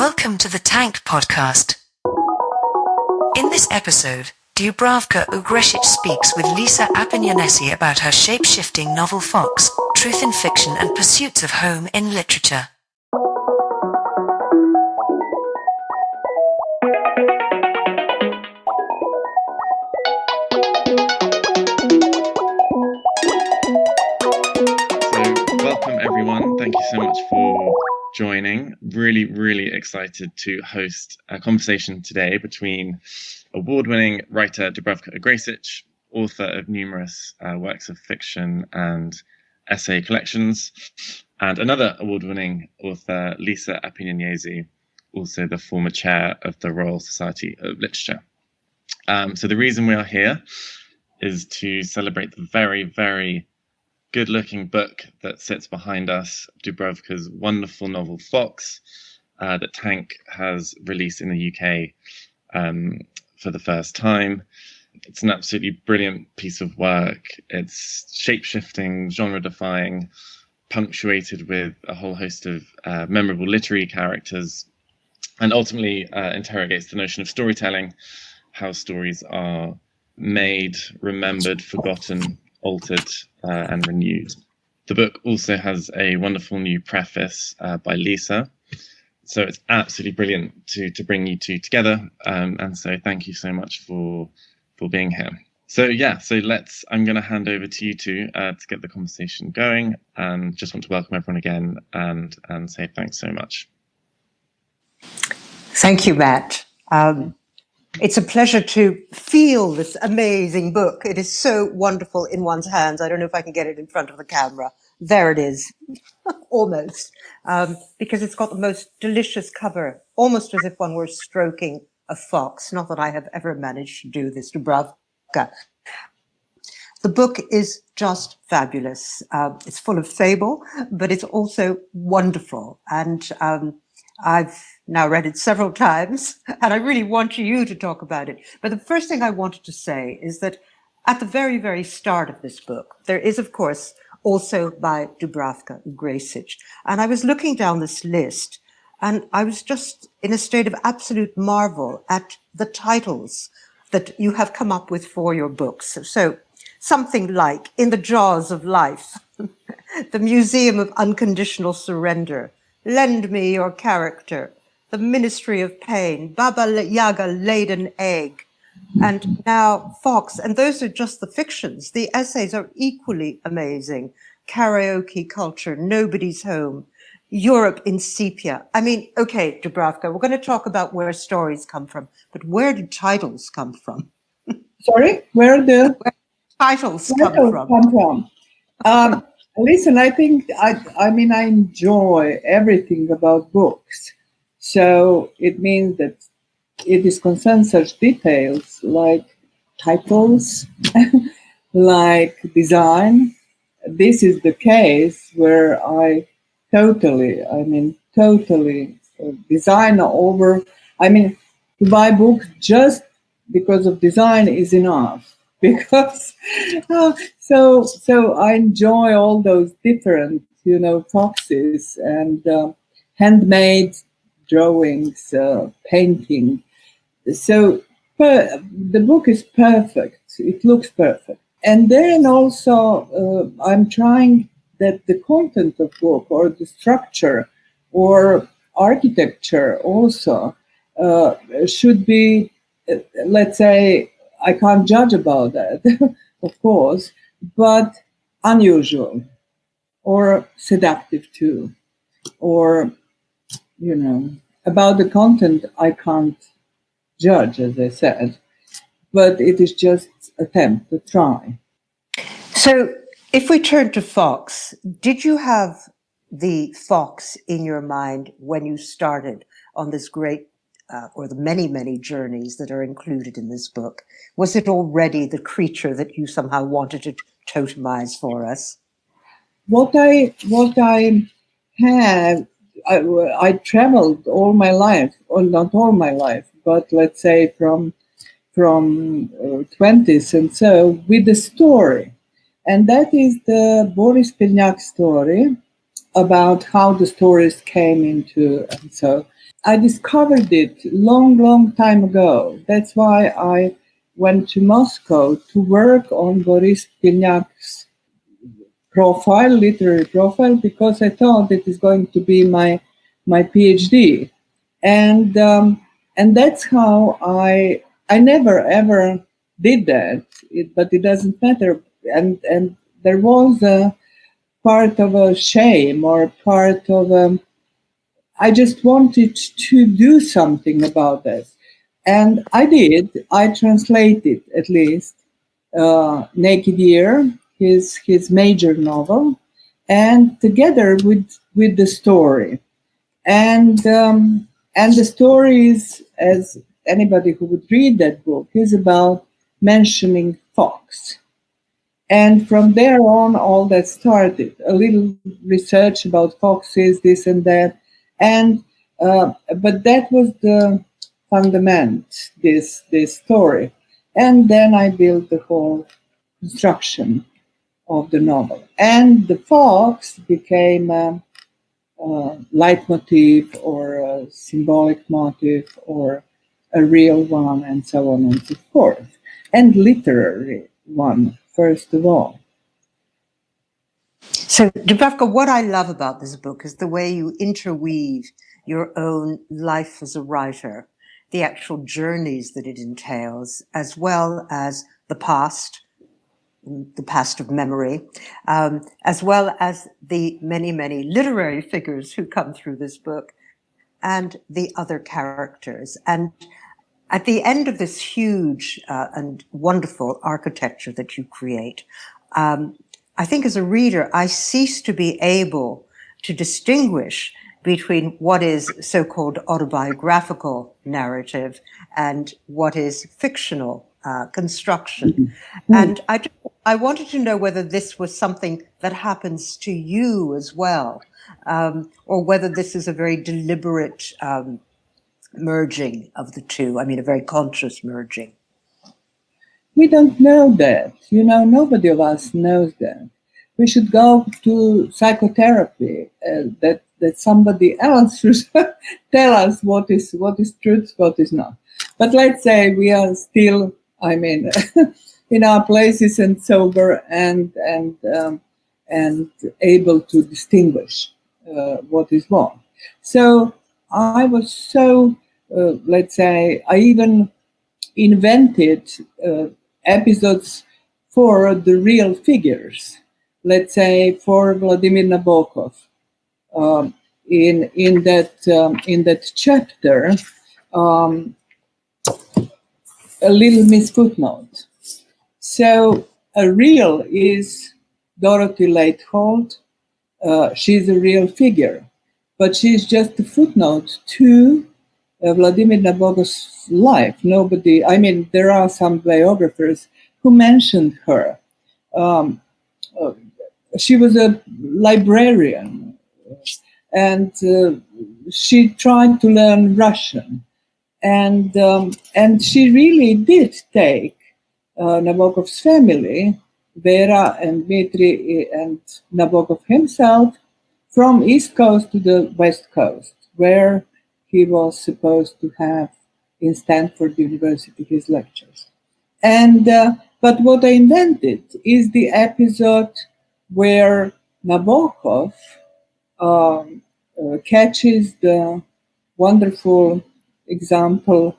Welcome to the Tank Podcast. In this episode, Dubravka Ugrešić speaks with Lisa Appignanesi about her shape-shifting novel Fox, Truth in Fiction and Pursuits of Home in Literature. Welcome everyone. Thank you so much for joining. Really excited to host a conversation today between award-winning writer Dubravka Ugrešić, author of numerous works of fiction and essay collections, and another award-winning author, Lisa Appignanesi, also the former chair of the Royal Society of Literature. So the reason we are here is to celebrate the very good-looking book that sits behind us, Dubravka's wonderful novel Fox, that Tank has released in the UK for the first time. It's an absolutely brilliant piece of work. It's shape-shifting, genre-defying, punctuated with a whole host of memorable literary characters, and ultimately interrogates the notion of storytelling, how stories are made, remembered, forgotten, altered, and renewed. The book also has a wonderful new preface by Lisa, so it's absolutely brilliant to bring you two together, and so thank you so much for being here. So I'm going to hand over to you two to get the conversation going, and just want to welcome everyone again and say thanks so much. Thank you, Matt. It's a pleasure to feel this amazing book. It is so wonderful in one's hands. I don't know if I can get it in front of the camera. There it is, almost, because it's got the most delicious cover, almost as if one were stroking a fox. Not that I have ever managed to do this, Dubravka. The book is just fabulous. It's full of fable, but it's also wonderful. And I've now read it several times, and I really want you to talk about it. But the first thing I wanted to say is that at the very start of this book, there is, of course, also by Dubravka Ugrešić. And I was looking down this list, and I was just in a state of absolute marvel at the titles that you have come up with for your books. So something like In the Jaws of Life, The Museum of Unconditional Surrender, Lend Me Your Character, The Ministry of Pain, Baba Yaga Laden Egg, and now Fox. And those are just the fictions. The essays are equally amazing. Karaoke Culture, Nobody's Home, Europe in Sepia. I mean, okay, Dubravka, we're going to talk about where stories come from, but where do titles come from? Sorry, where titles come from? Listen, I think I enjoy everything about books. So it means that it is concerned such details like titles, like design. This is the case where I totally design over. To buy books just because of design is enough. Because so I enjoy all those different, foxes and handmade drawings, painting. So the book is perfect. It looks perfect. And then also I'm trying that the content of book or the structure or architecture also should be, let's say, I can't judge about that, of course, but unusual or seductive too. Or, about the content, I can't judge, as I said, but it is just attempt to try. So if we turn to Fox, did you have the fox in your mind when you started on this great or the many journeys that are included in this book? Was it already the creature that you somehow wanted to totemize for us? What I have, I traveled all my life, or not all my life, but let's say from 20s and so, with the story. And that is the Boris Pilnyak story about how the stories came into, and so. I discovered it long time ago. That's why I went to Moscow to work on Boris Pilnyak's profile, literary profile, because I thought it is going to be my PhD, and that's how I never ever did that. But it doesn't matter. And there was a part of a shame or part of I just wanted to do something about this, and I did. I translated at least Naked Year, his major novel, and together with the story, and the story is, as anybody who would read that book, is about mentioning fox. And from there on, all that started. A little research about foxes, this and that, and but that was the fundament. This story, and then I built the whole construction of the novel, and the fox became a leitmotif or a symbolic motif or a real one, and so on and so forth, and literary one first of all. So, Dubravka, what I love about this book is the way you interweave your own life as a writer, the actual journeys that it entails, as well as the past of memory, as well as the many, many literary figures who come through this book and the other characters. And at the end of this huge and wonderful architecture that you create, I think as a reader, I cease to be able to distinguish between what is so-called autobiographical narrative and what is fictional construction. And I wanted to know whether this was something that happens to you as well, or whether this is a very deliberate merging of the two. I mean, a very conscious merging. We don't know that. Nobody of us knows that. We should go to psychotherapy, that somebody else should tell us what is truth, what is not. But let's say we are still, in our places and sober and able to distinguish what is what. So I was so, let's say, I even invented episodes for the real figures. Let's say for Vladimir Nabokov, in that chapter, a little Miss Footnote. So a real is Dorothy Leithold. She's a real figure, but she's just a footnote to Vladimir Nabokov's life. Nobody, there are some biographers who mentioned her. She was a librarian, and she tried to learn Russian, and she really did take Nabokov's family, Vera and Dmitry and Nabokov himself, from East Coast to the West Coast, where he was supposed to have in Stanford University his lectures. And but what I invented is the episode where Nabokov catches the wonderful example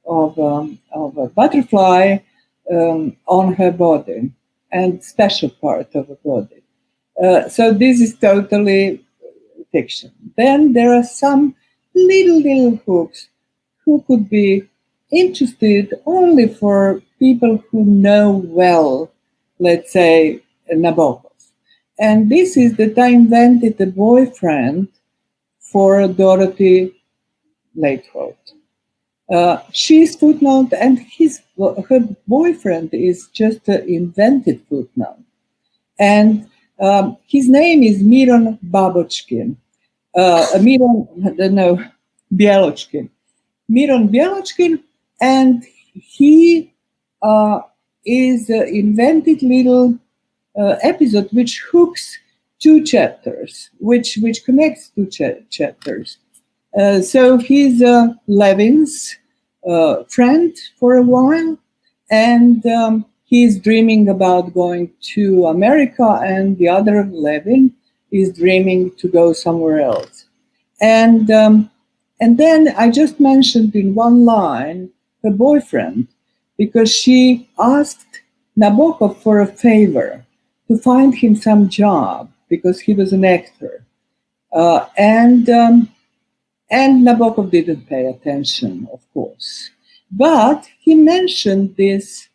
of a butterfly on her body and special part of her body. So this is totally fiction. Then there are some little hooks who could be interested only for people who know well, let's say, Nabokov. And this is that I invented a boyfriend for Dorothy Leithold. She's footnote, and her boyfriend is just an invented footnote. And his name is Miron Babochkin. Bialochkin. Miron Bialochkin, and he is an invented little episode which hooks two chapters, which connects two chapters. So he's Levin's friend for a while, and he's dreaming about going to America, and the other Levin is dreaming to go somewhere else. And then I just mentioned in one line her boyfriend, because she asked Nabokov for a favor to find him some job because he was an actor. And Nabokov didn't pay attention, of course. But he mentioned this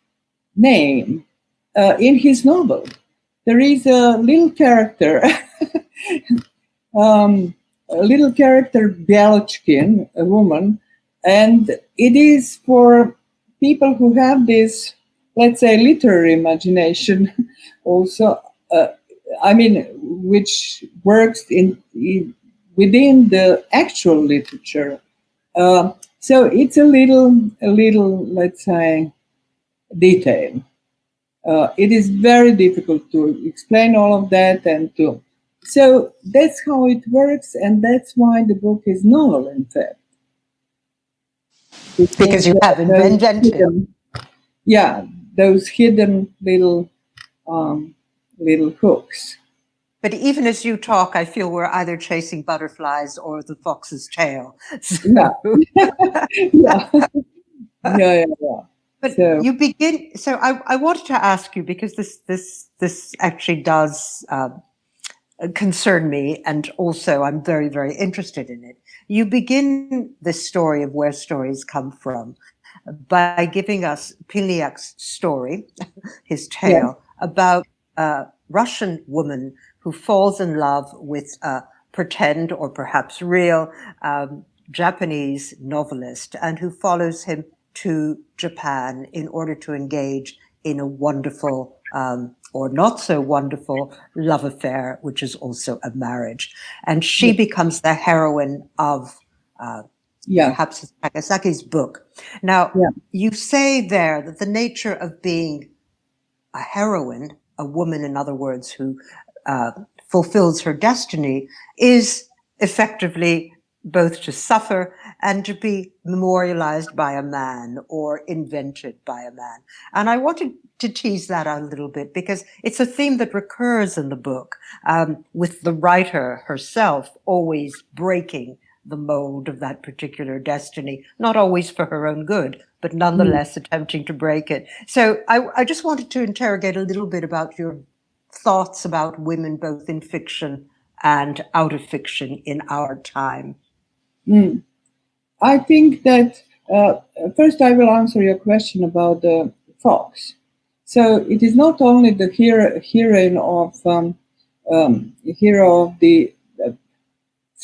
name in his novel. There is a little character, Bialochkin, a woman, and it is for people who have this, let's say, literary imagination also, which works within the actual literature. So it's a little, let's say, detail. It is very difficult to explain all of that, so that's how it works, and that's why the book is novel, in fact. Because you have invented. Those hidden little hooks. But even as you talk, I feel we're either chasing butterflies or the fox's tail. So. Yeah. Yeah. But you begin. So I wanted to ask you, because this actually does concern me, and also I'm very, very interested in it. You begin this story of where stories come from by giving us Pilniak's story, his tale, about a Russian woman who falls in love with a pretend or perhaps real Japanese novelist, and who follows him to Japan in order to engage in a wonderful or not so wonderful love affair, which is also a marriage. And she becomes the heroine of perhaps Takasaki's book. Now, you say there that the nature of being a heroine, a woman, in other words, who fulfills her destiny, is effectively both to suffer and to be memorialized by a man or invented by a man. And I wanted to tease that out a little bit, because it's a theme that recurs in the book, with the writer herself always breaking the mold of that particular destiny, not always for her own good, but nonetheless attempting to break it. So I just wanted to interrogate a little bit about your thoughts about women, both in fiction and out of fiction in our time. I think that first I will answer your question about the fox. So it is not only the heroine of hero of the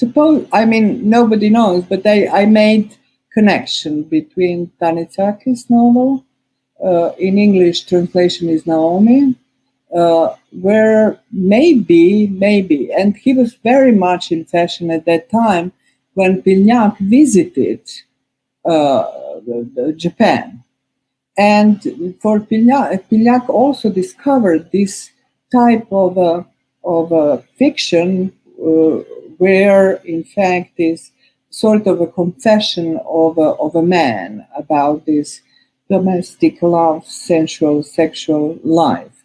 nobody knows, but I made connection between Tanizaki's novel, in English translation is Naomi, where maybe, and he was very much in fashion at that time when Pilniak visited Japan. And for Pilniak also discovered this type of fiction where, in fact, is sort of a confession of a man about this domestic love, sensual, sexual life.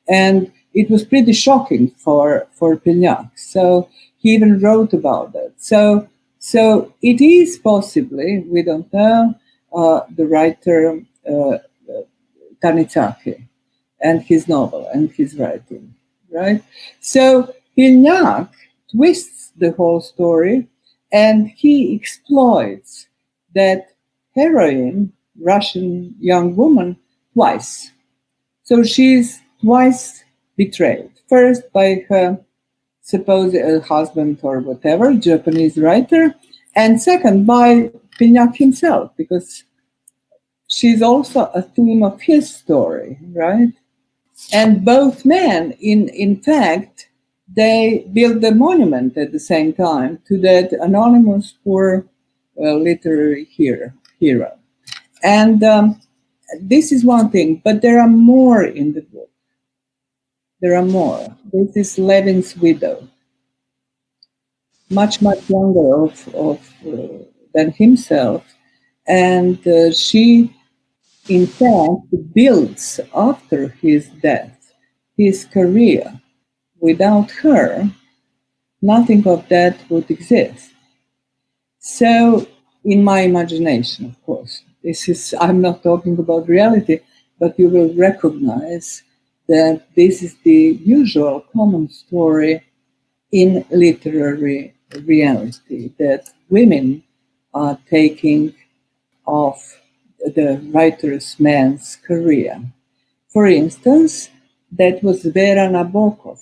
And it was pretty shocking for Pilniak. So he even wrote about that. So it is possibly, we don't know, the writer Tanizaki and his novel and his writing, right? So Pilniak twists the whole story, and he exploits that heroine, Russian young woman, twice. So she's twice betrayed. First by her supposed husband or whatever, Japanese writer, and second by Pilniak himself, because she's also a theme of his story, right? And both men, in fact, they built a monument at the same time to that anonymous poor literary hero. And this is one thing, but there are more in the book. There are more. This is Levin's widow. much younger than himself, and she, in fact, builds after his death his career. Without her, nothing of that would exist. So, in my imagination, of course, I'm not talking about reality, but you will recognize that this is the usual common story in literary reality, that women are taking off the writer's man's career. For instance, that was Vera Nabokov.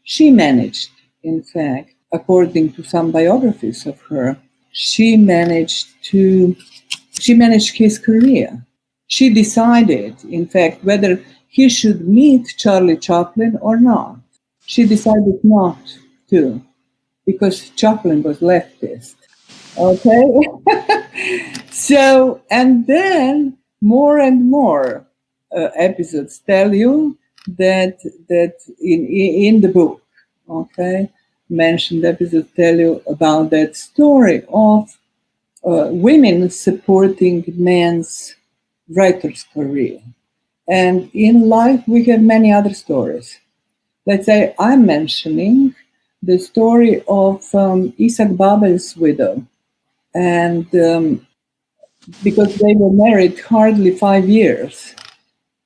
She managed, in fact, according to some biographies of her, she managed his career. She decided, in fact, whether he should meet Charlie Chaplin or not. She decided not to, because Chaplin was leftist. Okay? So, and then more and more episodes tell you that in the book, okay, mentioned episodes tell you about that story of women supporting men's writer's career. And in life, we have many other stories. Let's say I'm mentioning the story of Isaac Babel's widow. And because they were married hardly 5 years,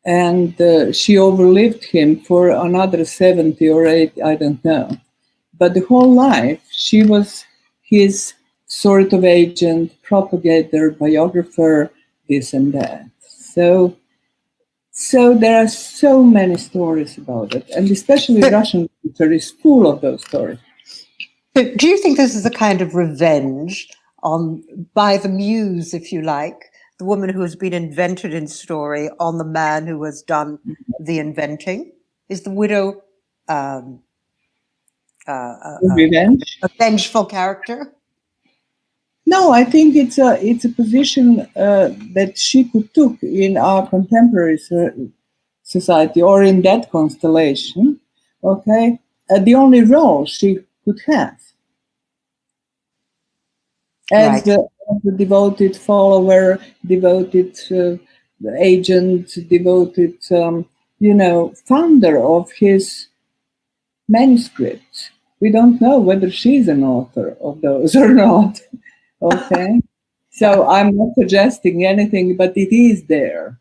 and she overlived him for another 70 or 80, I don't know. But the whole life, she was his sort of agent, propagator, biographer, this and that. So there are so many stories about it, and especially Russian literature is full of those stories. Do you think this is a kind of revenge by the muse, if you like, the woman who has been invented in story, on the man who has done the inventing? Is the widow Revenge? a vengeful character? No, I think it's a position that she took in our contemporary society, or in that constellation. Okay, the only role she could have as Right. the devoted follower, devoted agent, devoted founder of his manuscripts. We don't know whether she's an author of those or not. Okay, so I'm not suggesting anything, but it is there.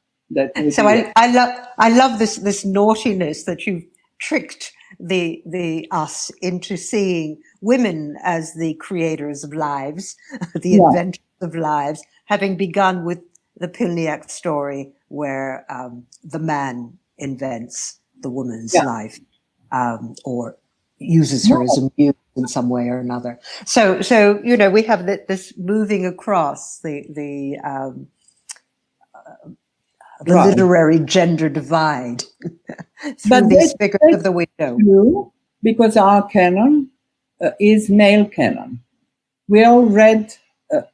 So I love this naughtiness that you've tricked the us into seeing women as the creators of lives, the inventors of lives, having begun with the Pilniak story where the man invents the woman's life, or uses her as a muse in some way or another. So we have this moving across the literary gender divide through these figures of the widow. True, because our canon is male canon. We all read,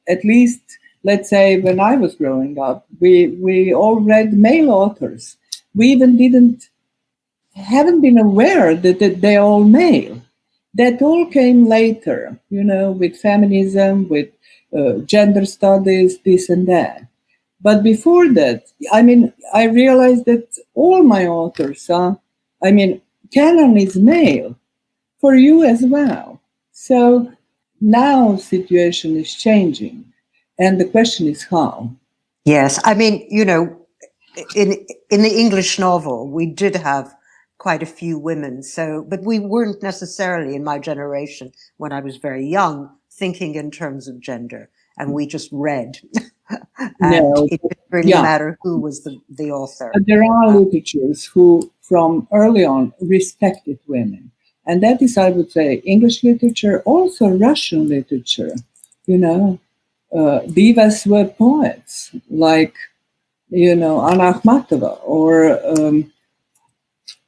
at least, let's say, when I was growing up, we all read male authors. We even haven't been aware that they're all male. That all came later, with feminism, with gender studies, this and that. But before that, I realized that all my authors canon is male, for you as well. So now situation is changing, and the question is how. Yes, in the English novel, we did have quite a few women. But we weren't necessarily, in my generation, when I was very young, thinking in terms of gender, and we just read. And it didn't really matter who was the author. But there are literatures who, from early on, respected women. And that is, I would say, English literature, also Russian literature. Divas were poets, like, Anna Akhmatova, or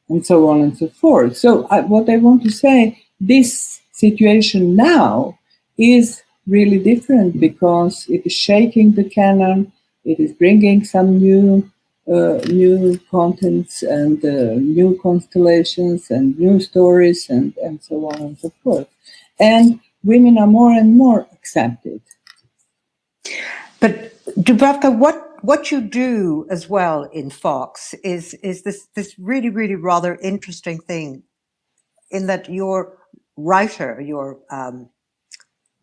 and so on and so forth. So what I want to say, this situation now is really different because it is shaking the canon. It is bringing some new contents and new constellations and new stories and so on and so forth. And women are more and more accepted. But Dubravka, what you do as well in Fox is this really, really rather interesting thing, in that your writer, your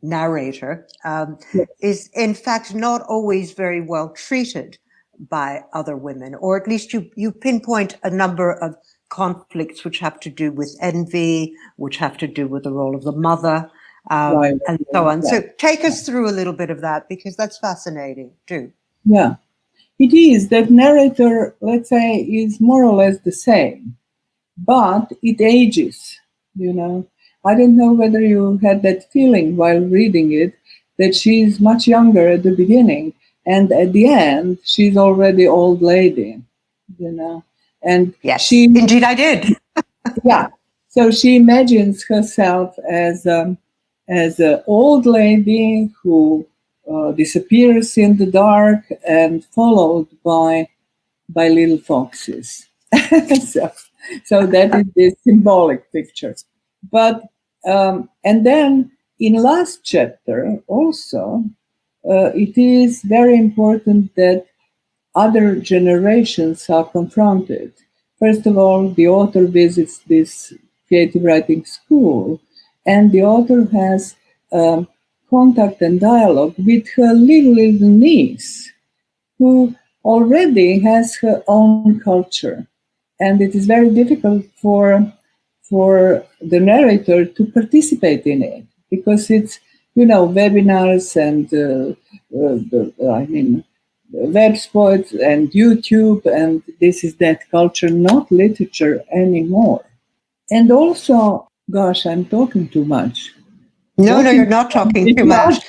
narrator, Yes. is in fact not always very well treated by other women, or at least you pinpoint a number of conflicts which have to do with envy, which have to do with the role of the mother, Right. and so on. Yeah. So take us through a little bit of that, because that's fascinating too. Yeah. It is. That narrator, let's say, is more or less the same, but it ages, you know. I don't know whether you had that feeling while reading it, that she's much younger at the beginning, and at the end, she's already old lady, you know. And Yes, she, indeed I did. yeah, so she imagines herself as an old lady who disappears in the dark and followed by little foxes. so that is the symbolic picture. But and then in last chapter also, it is very important that other generations are confronted. First of all, the author visits this creative writing school, and the author has contact and dialogue with her little niece, who already has her own culture. And it is very difficult for the narrator to participate in it, because it's, you know, webinars and websites and YouTube, and this is that culture, not literature anymore. And also, gosh, I'm talking too much. No, you're not talking too much.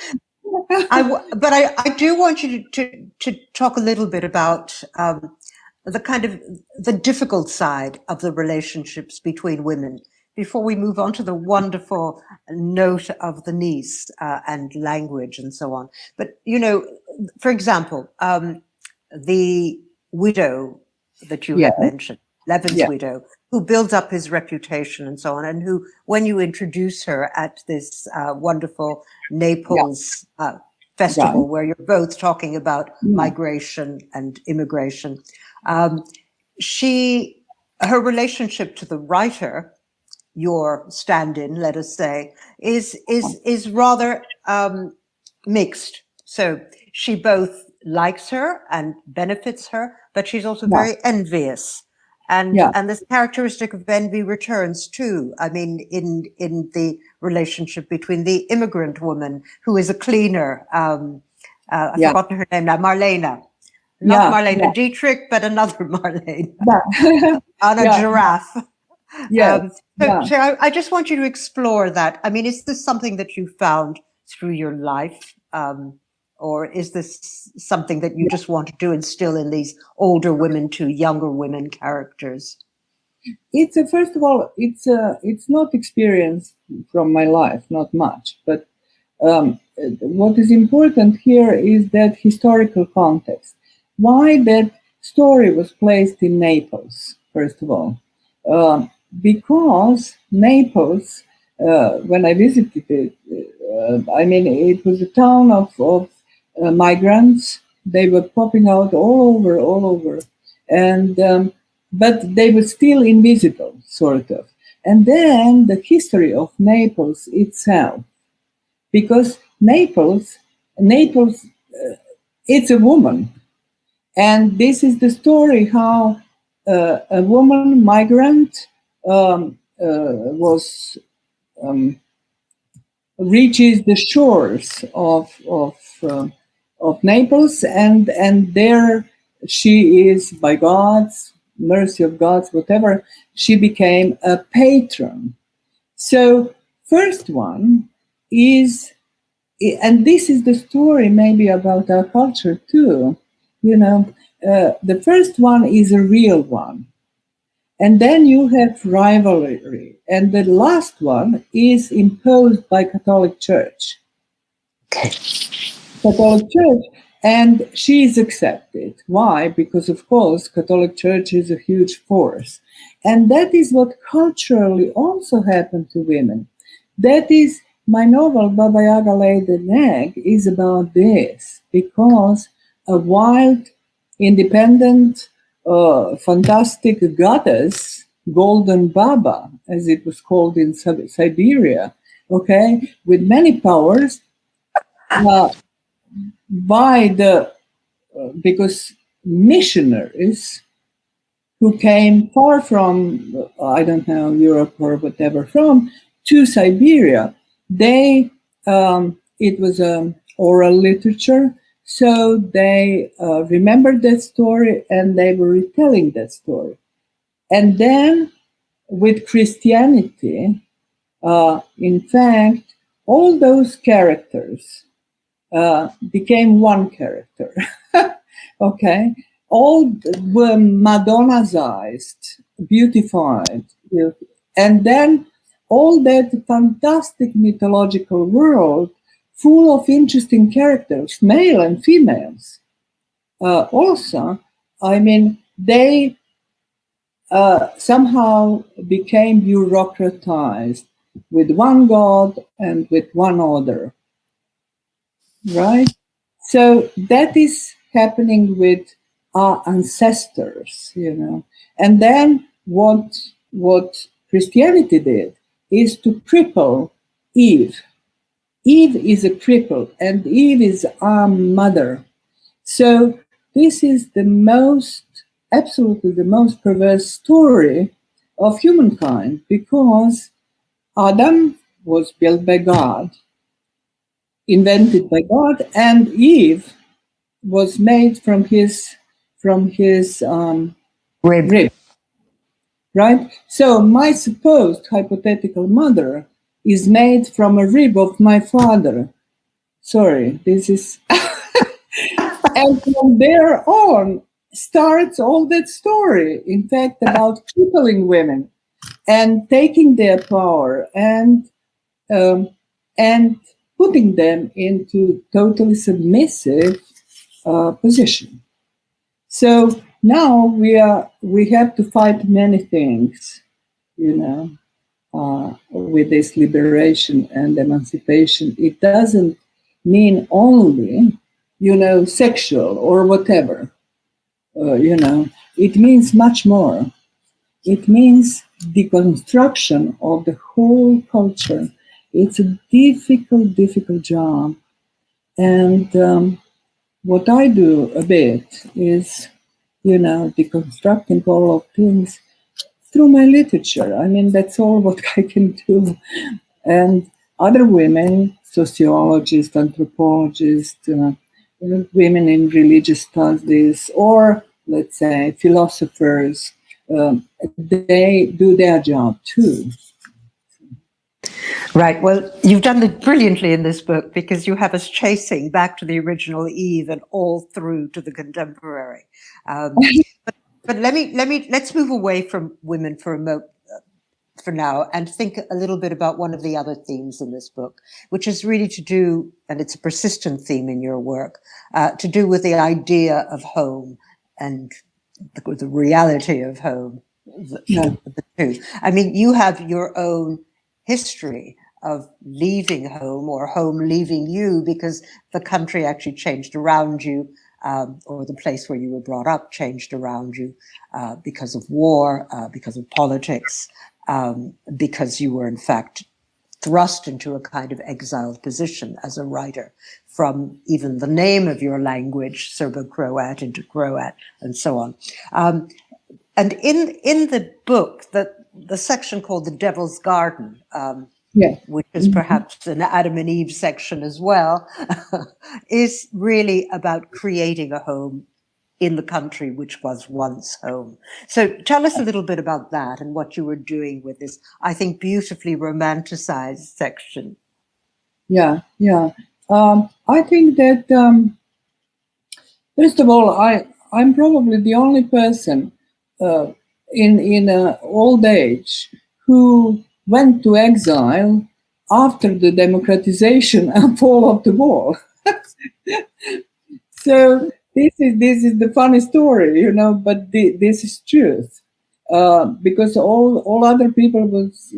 But I do want you to talk a little bit about the kind of the difficult side of the relationships between women before we move on to the wonderful note of the niece and language and so on. But, you know, for example, the widow that you had mentioned, Levin's widow, who builds up his reputation and so on, and who, when you introduce her at this wonderful Naples festival, where you're both talking about migration and immigration, her relationship to the writer, your stand-in, let us say, is rather mixed. So she both likes her and benefits her, but she's also very envious. And this characteristic of envy returns too. I mean, in the relationship between the immigrant woman who is a cleaner. I've forgotten her name now, Marlena. Not Marlena Dietrich, but another Marlene. On a giraffe. So I just want you to explore that. I mean, is this something that you found through your life? Or is this something that you just wanted to instill in these older women to younger women characters? It's first of all, it's not experience from my life, not much. But what is important here is that historical context. Why that story was placed in Naples, first of all. Because Naples, when I visited it, it was a town of migrants. They were popping out all over, and but they were still invisible, sort of. And then the history of Naples itself, because Naples, it's a woman, and this is the story how a woman migrant reaches the shores of Naples, and there she is, by God's mercy of God's whatever, she became a patron. So first one is, and this is the story maybe about our culture too, you know, the first one is a real one. And then you have rivalry. And the last one is imposed by Catholic Church. Okay. Catholic Church. And she is accepted. Why? Because, of course, Catholic Church is a huge force. And that is what culturally also happened to women. That is, my novel Baba Yaga Laid an Egg is about this, because a wild, independent, fantastic goddess, Golden Baba, as it was called in Siberia, okay, with many powers, because missionaries who came far from, I don't know, Europe or whatever, to Siberia, it was oral literature, so they remembered that story and they were retelling that story. And then with Christianity, in fact, all those characters became one character. Okay, all were Madonnazed, beautified, and then all that fantastic mythological world full of interesting characters, male and females. Also, I mean, they somehow became bureaucratized with one god and with one order, right? So that is happening with our ancestors, And then what Christianity did is to cripple Eve. Eve is a cripple, and Eve is our mother. So this is absolutely the most perverse story of humankind, because Adam was built by God, invented by God, and Eve was made from his rib, right? So my supposed hypothetical mother is made from a rib of my father. Sorry, this is... And from there on starts all that story, in fact, about crippling women and taking their power and putting them into totally submissive position. So now we have to fight many things, with this liberation and emancipation. It doesn't mean only, sexual or whatever. It means much more. It means deconstruction of the whole culture. It's a difficult job. And what I do a bit is, deconstructing all of things through my literature. I mean, that's all what I can do. And other women, sociologists, anthropologists, women in religious studies, or let's say philosophers, they do their job too. Right. Well, you've done it brilliantly in this book, because you have us chasing back to the original Eve and all through to the contemporary. But let's move away from women for a moment, for now, and think a little bit about one of the other themes in this book, which is really to do, and it's a persistent theme in your work, to do with the idea of home and the reality of home. The two. I mean, you have your own history of leaving home, or home leaving you, because the country actually changed around you, or the place where you were brought up changed around you, because of war, because of politics, because you were in fact thrust into a kind of exiled position as a writer, from even the name of your language, Serbo-Croat, into Croat, and so on. And in the book, the section called The Devil's Garden, which is perhaps an Adam and Eve section as well, is really about creating a home in the country which was once home. So tell us a little bit about that and what you were doing with this, I think, beautifully romanticized section. Yeah. I think that, first of all, I'm probably the only person in old age who went to exile after the democratization and fall of the wall. So this is the funny story, but this is truth. because all other people was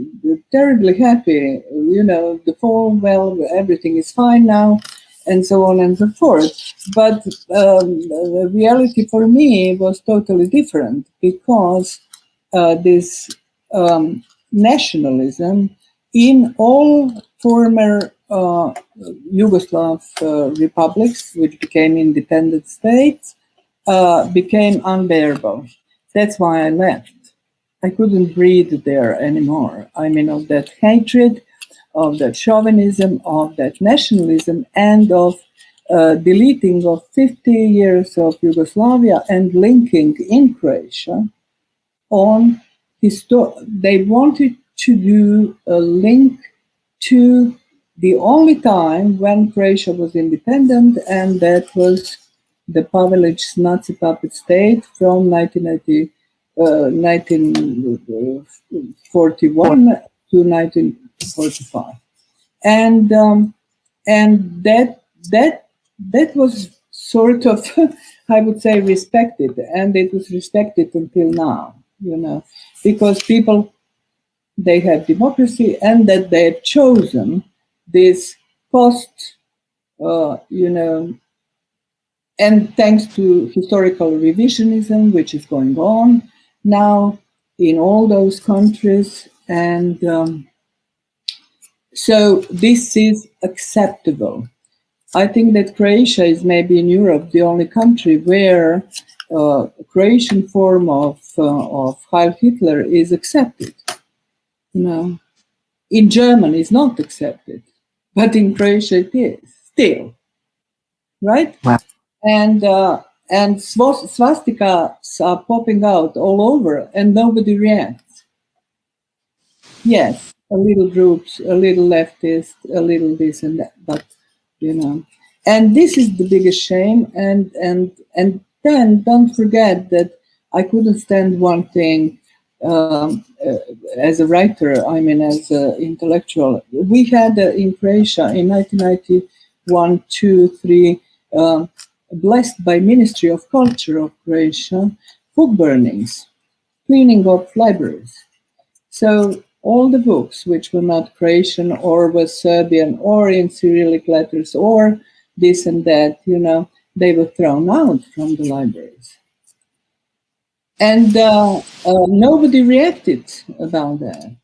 terribly happy. The fall, well, everything is fine now, and so on and so forth. But the reality for me was totally different, because this nationalism in all former Yugoslav republics, which became independent states, became unbearable. That's why I left. I couldn't breathe there anymore. I mean, of that hatred, of that chauvinism, of that nationalism, and of deleting of 50 years of Yugoslavia and linking in Croatia on they wanted to do a link to the only time when Croatia was independent, and that was the Pavelić's Nazi puppet state from 1941 to 1945, and that was sort of, I would say, respected, and it was respected until now, because people, they have democracy, and that they've chosen this post, and thanks to historical revisionism, which is going on now in all those countries. And so this is acceptable. I think that Croatia is maybe in Europe the only country where Croatian form of Heil Hitler is accepted. In Germany it's not accepted, but in Croatia it is still, right? Wow. And swastikas are popping out all over, and nobody reacts. Yes, a little groups, a little leftist, a little this and that, but and this is the biggest shame. And then don't forget that I couldn't stand one thing as a writer. I mean, as an intellectual, we had in Croatia in 1991, 2, 3. Blessed by Ministry of Culture of Croatia, book burnings, cleaning up libraries. So all the books which were not Croatian or were Serbian or in Cyrillic letters or this and that, they were thrown out from the libraries. And nobody reacted about that.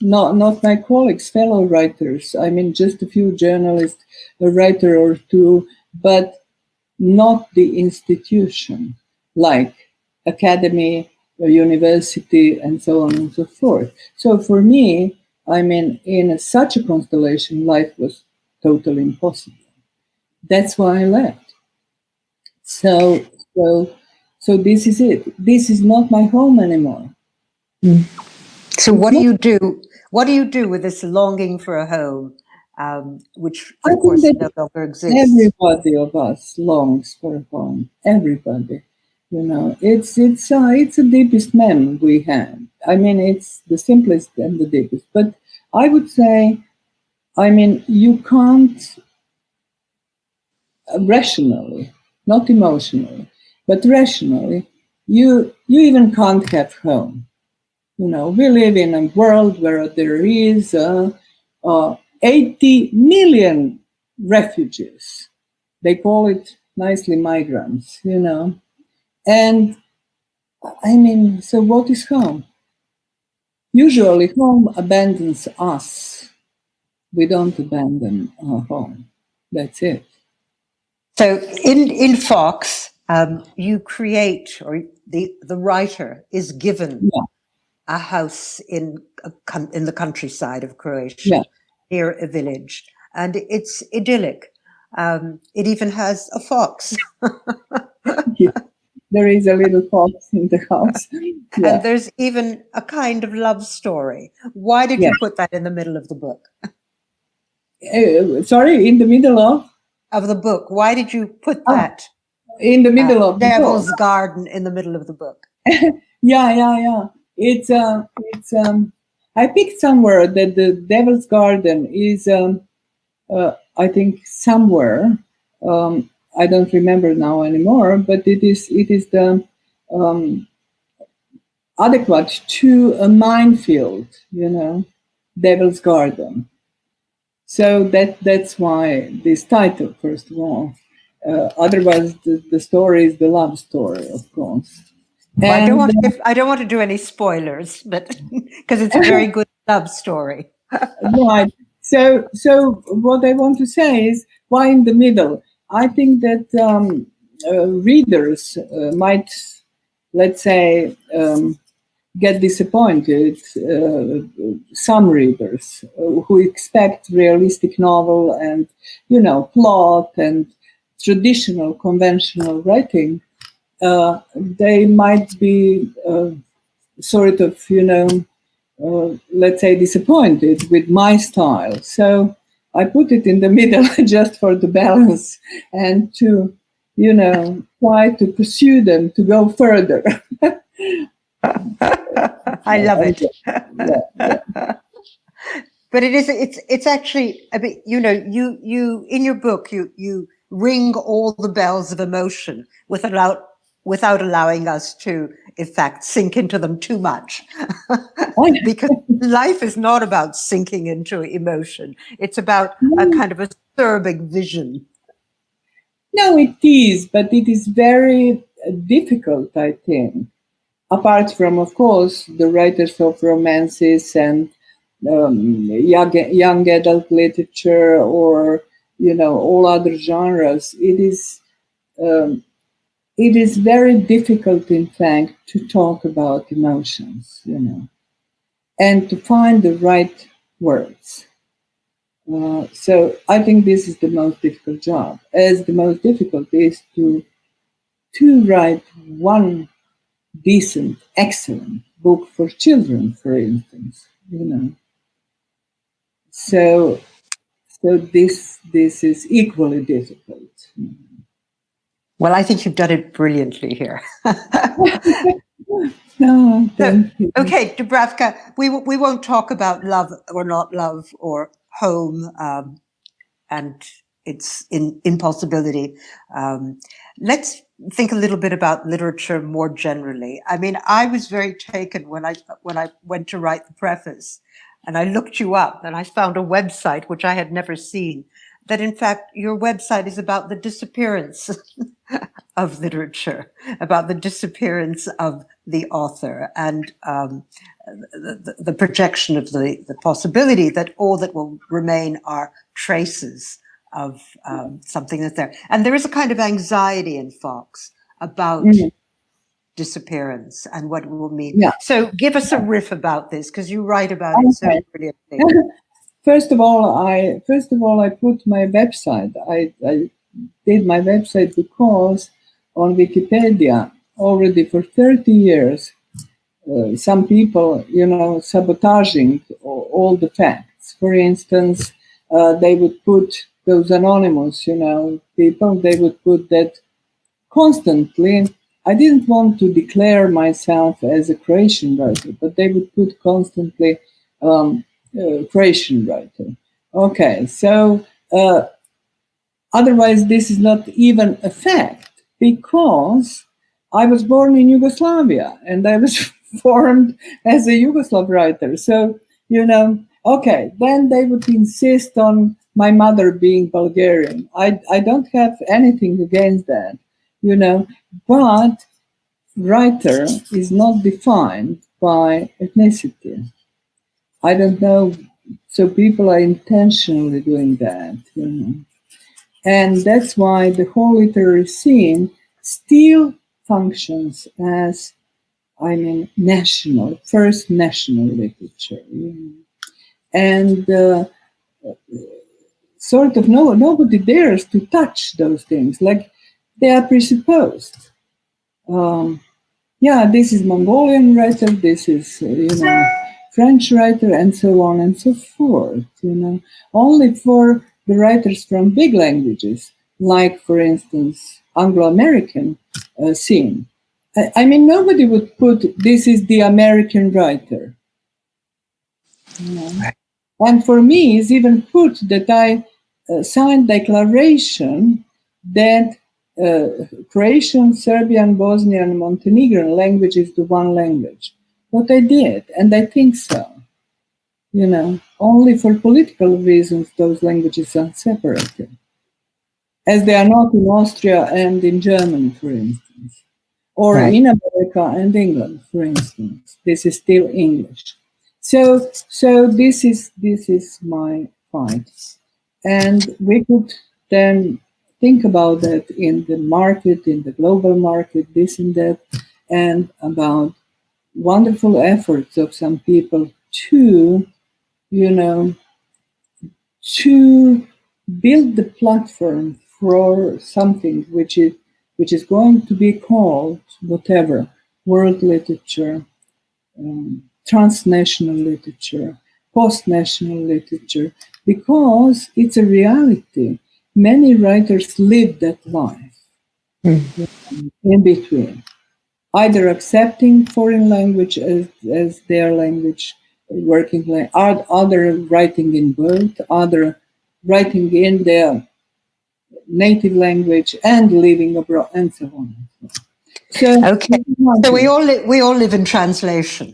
Not my colleagues, fellow writers. I mean, just a few journalists, a writer or two, but not the institution, like academy, a university, and so on and so forth. So for me, I mean, in such a constellation, life was totally impossible. That's why I left. So this is it. This is not my home anymore. So what do you do? What do you do with this longing for a home, which of course no longer exists? Everybody of us longs for a home. Everybody, it's the deepest mem we have. I mean, it's the simplest and the deepest. But I would say, I mean, you can't rationally, not emotionally, but rationally, you even can't have home. We live in a world where there is 80 million refugees. They call it nicely migrants, And I mean, so what is home? Usually home abandons us. We don't abandon our home. That's it. So in Fox, you create, or the writer is given a house in the countryside of Croatia, near a village, and it's idyllic. It even has a fox. There is a little fox in the house. And there's even a kind of love story. Why did you put that in the middle of the book? Sorry, in the middle of the book. Why did you put that in the middle of the Devil's book? Garden in the middle of the book? Yeah. It's I picked somewhere that the Devil's Garden is I think somewhere I don't remember now anymore, but it is the adequate to a minefield, Devil's Garden. So that's why this title, first of all. Otherwise, the story is the love story, of course. Well, I don't want to do any spoilers, but because it's a very good love story. Right. So what I want to say is, why in the middle? I think that readers might, let's say, get disappointed. Some readers who expect realistic novel and, plot and traditional, conventional writing, they might be sort of, let's say, disappointed with my style. So I put it in the middle just for the balance and to, try to pursue them to go further. I love it. Yeah. But it's actually, I mean, you in your book, you ring all the bells of emotion without allowing us to, in fact, sink into them too much. Because life is not about sinking into emotion. It's about a kind of a disturbing vision. No, it is, but it is very difficult, I think. Apart from, of course, the writers of romances and young adult literature, or all other genres, it is very difficult, in fact, to talk about emotions, and to find the right words. So I think this is the most difficult job, as the most difficult is to write one decent, excellent book for children, for instance, So this is equally difficult. Well, I think you've done it brilliantly here. No, thank you. Okay, Dubravka, we won't talk about love or not love or home and its impossibility. Let's think a little bit about literature more generally. I mean, I was very taken when I went to write the preface, and I looked you up, and I found a website which I had never seen. That in fact your website is about the disappearance of literature, about the disappearance of the author, and the projection of the possibility that all that will remain are traces of something that's there. And there is a kind of anxiety in Fox about disappearance and what it will mean. Yeah. So give us a riff about this, because you write about it so brilliantly. First of all, I put my website. I did my website because on Wikipedia already for 30 years, some people, sabotaging all the facts. For instance, they would put those anonymous, people, they would put that constantly. I didn't want to declare myself as a Croatian writer, but they would put constantly Croatian writer. Okay, so otherwise this is not even a fact, because I was born in Yugoslavia and I was formed as a Yugoslav writer. So, okay, then they would insist on my mother being Bulgarian. I don't have anything against that, but writer is not defined by ethnicity. I don't know. So people are intentionally doing that, And that's why the whole literary scene still functions as, first national literature. And sort of nobody dares to touch those things, like they are presupposed. This is Mongolian writer, this is, French writer, and so on and so forth, Only for the writers from big languages, like, for instance, Anglo-American scene. Nobody would put, this is the American writer. And for me, it's even put that I signed declaration that Croatian, Serbian, Bosnian, Montenegrin language is the one language. what I did, and I think so. Only for political reasons those languages are separated, as they are not in Austria and in Germany, for instance, or Right. in America and England, for instance. This is still English. So this is my point, and we could then think about that in the market, in the global market, this and that, and about wonderful efforts of some people to build the platform for something which is going to be called whatever, world literature, transnational literature, post-national literature, because it's a reality. Many writers live that life in between, either accepting foreign language as their language, working language, other writing in both, other writing in their native language and living abroad, and so on. So, Okay. So we all live in translation.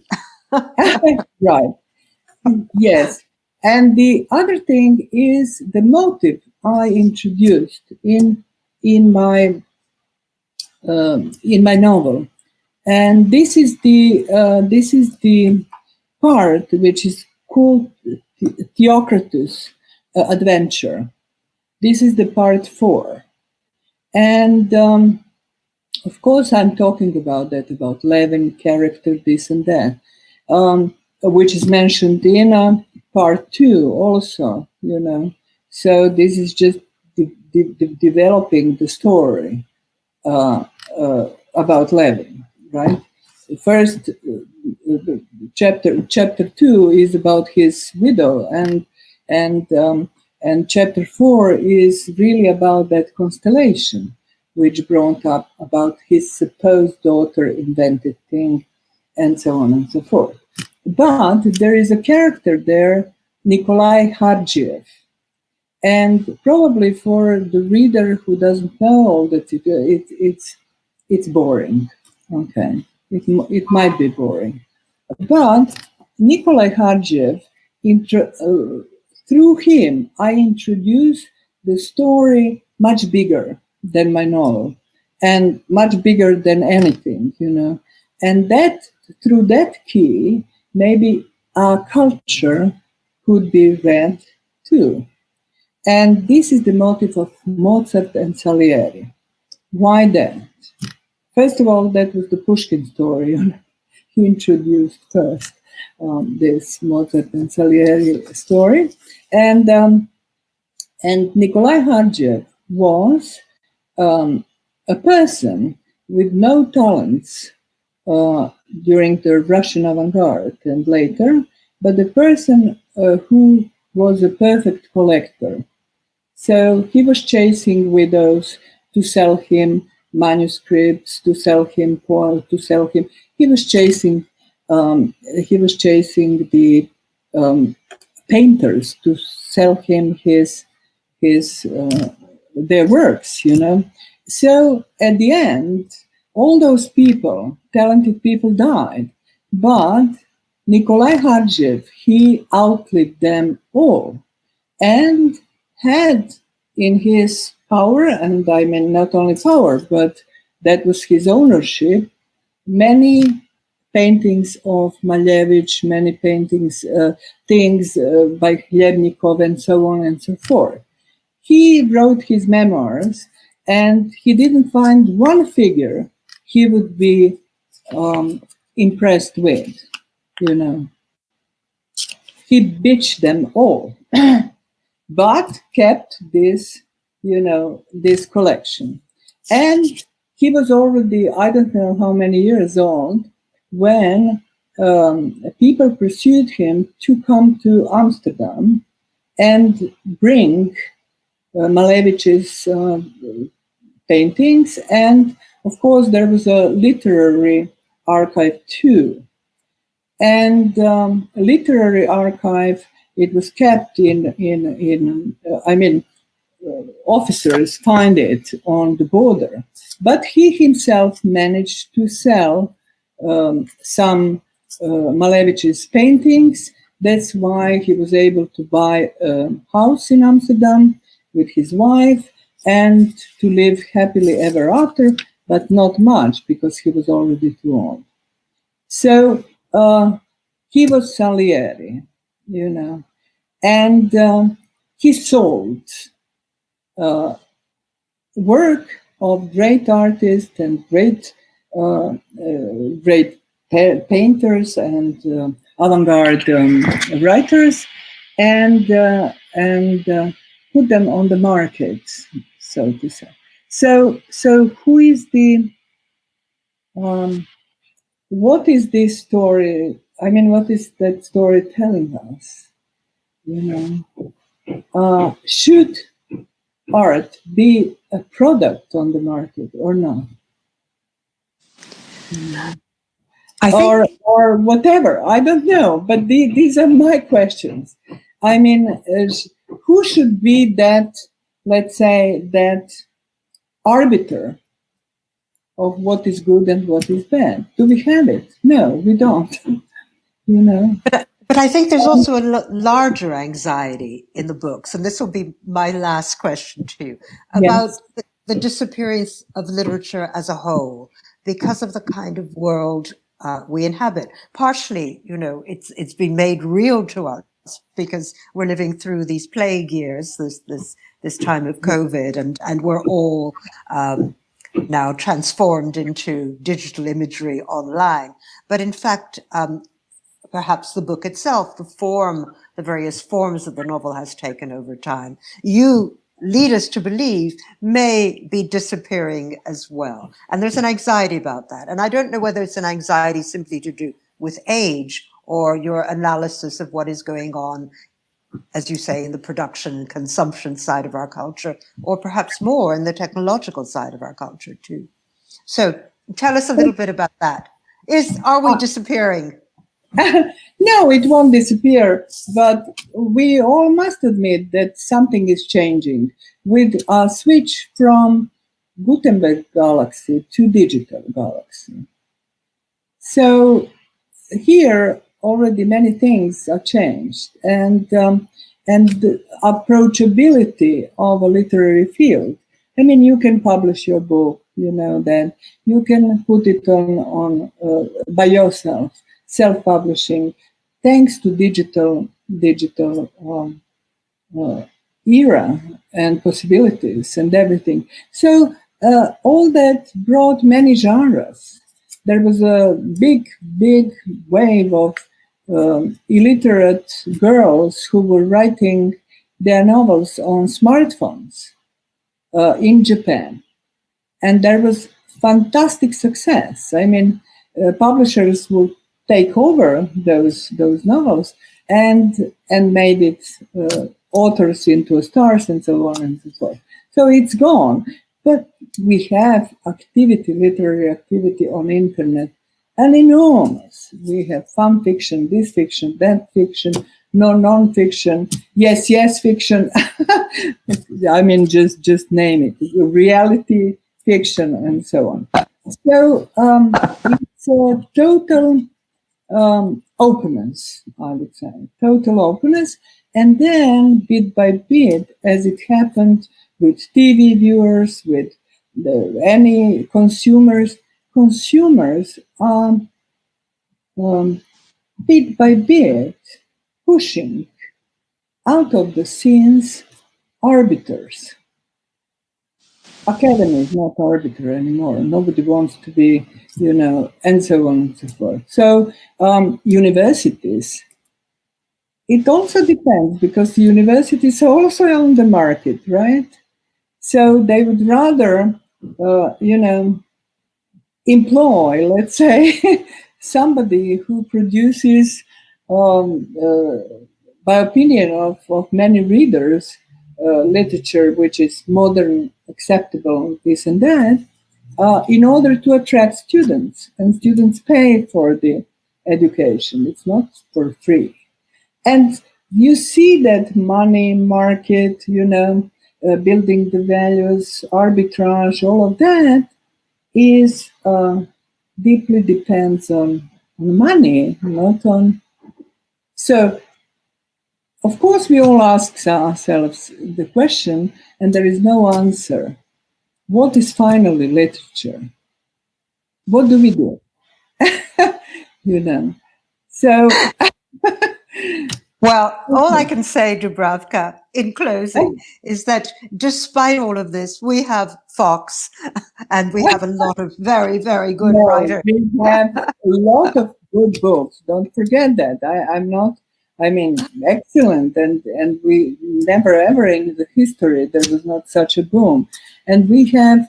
right. Yes. And the other thing is the motive I introduced in my novel, and this is the part which is called Theocritus Adventure. This is the part 4, and of course I'm talking about that, about Levin character, this and that, which is mentioned in part 2 also. So this is just developing the story about Levin, right? First, chapter 2 is about his widow, and chapter 4 is really about that constellation, which brought up about his supposed daughter invented thing, and so on and so forth. But there is a character there, Nikolai Hargiev, and probably for the reader who doesn't know all that, it's boring. Okay, it might be boring, but Nikolai Hargiev, through him, I introduced the story much bigger than my novel, and much bigger than anything, and that through that key, maybe our culture could be read too. And this is the motive of Mozart and Salieri. Why that? First of all, that was the Pushkin story. He introduced first this Mozart and Salieri story. And Nikolai Hargiev was a person with no talents during the Russian avant-garde and later, but a person who was a perfect collector. So he was chasing widows to sell him manuscripts, to sell him poems, to sell him. He was chasing the painters to sell him their works. So at the end, all those people, talented people, died, but Nikolai Hargiev, he outlived them all, and had in his power, and I mean not only power, but that was his ownership, many paintings of Malevich, many paintings, things by Hlyebnikov, and so on and so forth. He wrote his memoirs, and he didn't find one figure he would be impressed with, He bitched them all. But kept this, this collection. And he was already, I don't know how many years old, when people pursued him to come to Amsterdam and bring Malevich's paintings. And of course, there was a literary archive too. And a literary archive, it was kept officers find it on the border. But he himself managed to sell some Malevich's paintings. That's why he was able to buy a house in Amsterdam with his wife and to live happily ever after, but not much because he was already too old. So he was Salieri, and he sold work of great artists and great painters and avant-garde writers, and put them on the market, so to say. So who is the what is this story? I mean, what is that story telling us? Should art be a product on the market or not? I think, or whatever. I don't know. But these are my questions. I mean, who should be that, let's say, that arbiter of what is good and what is bad? Do we have it? No, we don't. But I think there's also a larger anxiety in the books, and this will be my last question to you, about the disappearance of literature as a whole because of the kind of world we inhabit. Partially, it's been made real to us because we're living through these plague years, this time of COVID, and we're all now transformed into digital imagery online. But in fact, perhaps the book itself, the various forms that the novel has taken over time, you lead us to believe may be disappearing as well. And there's an anxiety about that. And I don't know whether it's an anxiety simply to do with age or your analysis of what is going on, as you say, in the production and consumption side of our culture, or perhaps more in the technological side of our culture too. So tell us a little bit about that. Are we disappearing? No, it won't disappear, but we all must admit that something is changing with a switch from Gutenberg galaxy to digital galaxy. So here already many things are changed, and the approachability of a literary field. I mean, you can publish your book, then you can put it on by yourself. Self-publishing, thanks to digital era and possibilities and everything. So all that brought many genres. There was a big wave of illiterate girls who were writing their novels on smartphones in Japan, and there was fantastic success. I mean, publishers would take over those novels and made it authors into stars and so on and so forth. So it's gone. But we have literary activity on internet, and enormous. We have fun fiction, this fiction, that fiction, non-fiction, yes fiction. I mean, just name it. Reality fiction and so on. So it's a total openness, I would say, total openness. And then bit by bit, as it happened with TV viewers, with any consumers are bit by bit pushing out of the scenes arbiters. Academy is not arbiter anymore. Nobody wants to be, and so on and so forth. So universities, it also depends because the universities are also on the market, right? So they would rather, employ, let's say, somebody who produces, by opinion of many readers, literature which is modern, acceptable, this and that, in order to attract students. And students pay for the education. It's not for free. And you see that money, market, building the values, arbitrage, all of that is deeply depends on money, not on. So, of course, we all ask ourselves the question, and there is no answer. What is finally literature? What do we do? So. Well, all I can say, Dubravka, in closing, is that despite all of this, we have Fox, and we have a lot of very, very good writers. We have a lot of good books. Don't forget that. Excellent. And we never ever in the history there was not such a boom. And we have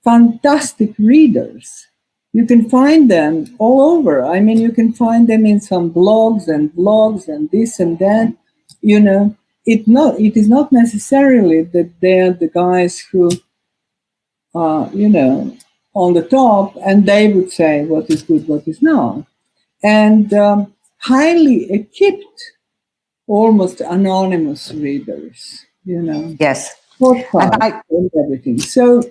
fantastic readers. You can find them all over. You can find them in some blogs and this and that. It is not necessarily that they're the guys who are, on the top, and they would say what is good, what is not. And highly equipped, almost anonymous readers, Yes. Podcast and everything. So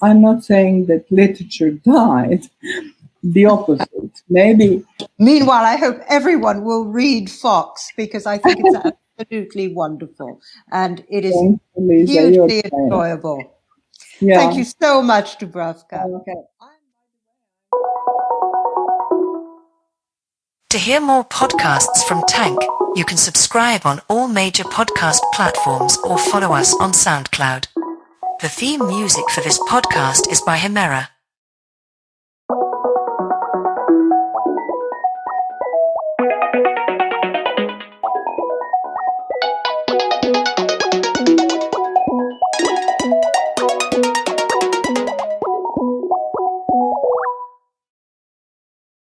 I'm not saying that literature died. The opposite. Maybe. Meanwhile, I hope everyone will read Fox, because I think it's absolutely wonderful. And it is hugely enjoyable. Yeah. Thank you so much, Dubravka. Okay. To hear more podcasts from Tank, you can subscribe on all major podcast platforms or follow us on SoundCloud. The theme music for this podcast is by Himera.